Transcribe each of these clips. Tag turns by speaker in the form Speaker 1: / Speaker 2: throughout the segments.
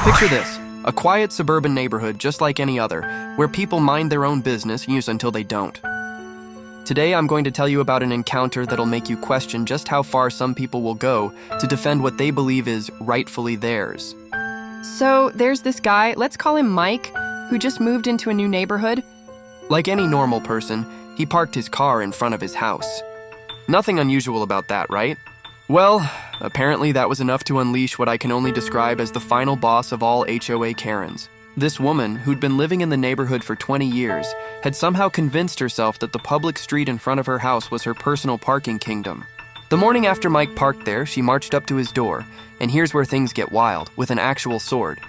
Speaker 1: Picture this, a quiet suburban neighborhood just like any other, where people mind their own business, use until they don't. Today, I'm going to tell you about an encounter that'll make you question just how far some people will go to defend what they believe is rightfully theirs.
Speaker 2: So there's this guy, let's call him Mike, who just moved into a new neighborhood.
Speaker 1: Like any normal person, he parked his car in front of his house. Nothing unusual about that, right? Well, apparently that was enough to unleash what I can only describe as the final boss of all HOA Karens. This woman, who'd been living in the neighborhood for 20 years, had somehow convinced herself that the public street in front of her house was her personal parking kingdom. The morning after Mike parked there, she marched up to his door, and here's where things get wild, with an actual sword.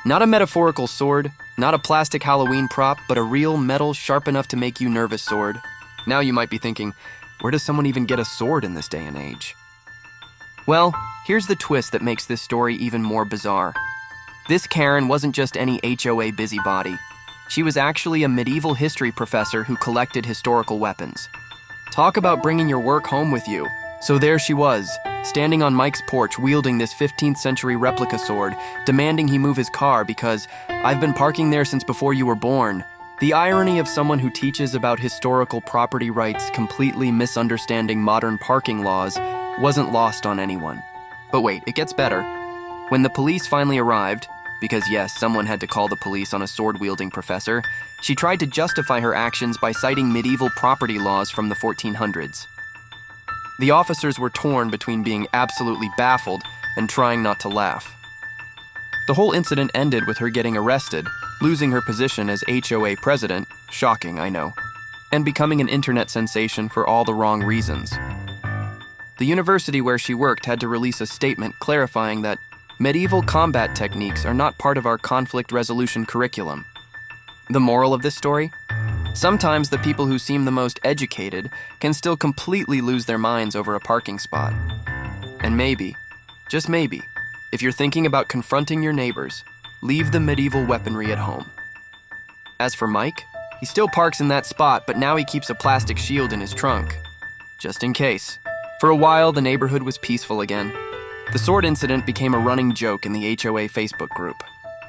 Speaker 1: Not a metaphorical sword, not a plastic Halloween prop, but a real metal sharp enough to make you nervous sword. Now you might be thinking, where does someone even get a sword in this day and age? Well, here's the twist that makes this story even more bizarre. This Karen wasn't just any HOA busybody. She was actually a medieval history professor who collected historical weapons. Talk about bringing your work home with you. So there she was, standing on Mike's porch wielding this 15th century replica sword, demanding he move his car because I've been parking there since before you were born. The irony of someone who teaches about historical property rights completely misunderstanding modern parking laws wasn't lost on anyone. But wait, it gets better. When the police finally arrived, because yes, someone had to call the police on a sword-wielding professor, she tried to justify her actions by citing medieval property laws from the 1400s. The officers were torn between being absolutely baffled and trying not to laugh. The whole incident ended with her getting arrested, losing her position as HOA president, shocking, I know, and becoming an internet sensation for all the wrong reasons. The university where she worked had to release a statement clarifying that medieval combat techniques are not part of our conflict resolution curriculum. The moral of this story? Sometimes the people who seem the most educated can still completely lose their minds over a parking spot. And maybe, just maybe, if you're thinking about confronting your neighbors, leave the medieval weaponry at home. As for Mike, he still parks in that spot, but now he keeps a plastic shield in his trunk, just in case. For a while, the neighborhood was peaceful again. The sword incident became a running joke in the HOA Facebook group.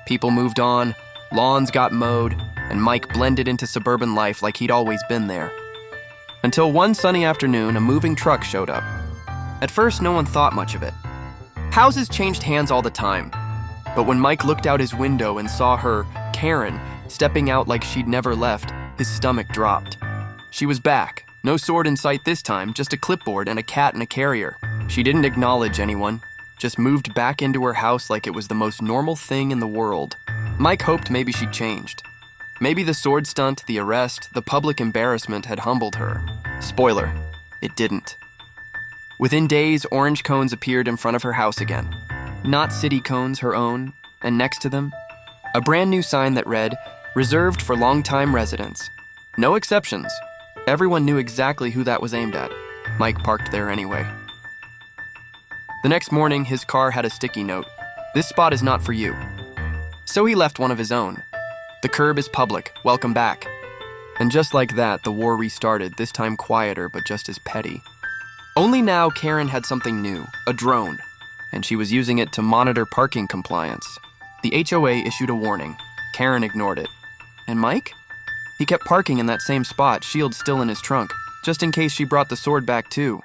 Speaker 1: People moved on, lawns got mowed, and Mike blended into suburban life like he'd always been there. Until one sunny afternoon, a moving truck showed up. At first, no one thought much of it. Houses changed hands all the time. But when Mike looked out his window and saw her, Karen, stepping out like she'd never left, his stomach dropped. She was back. No sword in sight this time, just a clipboard and a cat in a carrier. She didn't acknowledge anyone, just moved back into her house like it was the most normal thing in the world. Mike hoped maybe she'd changed. Maybe the sword stunt, the arrest, the public embarrassment had humbled her. Spoiler, it didn't. Within days, orange cones appeared in front of her house again. Not city cones, her own, and next to them, a brand new sign that read, "Reserved for longtime residents." No exceptions. Everyone knew exactly who that was aimed at. Mike parked there anyway. The next morning, his car had a sticky note. "This spot is not for you." So he left one of his own. "The curb is public. Welcome back." And just like that, the war restarted, this time quieter but just as petty. Only now, Karen had something new, a drone, and she was using it to monitor parking compliance. The HOA issued a warning. Karen ignored it. And Mike? He kept parking in that same spot, shield still in his trunk, just in case she brought the sword back too.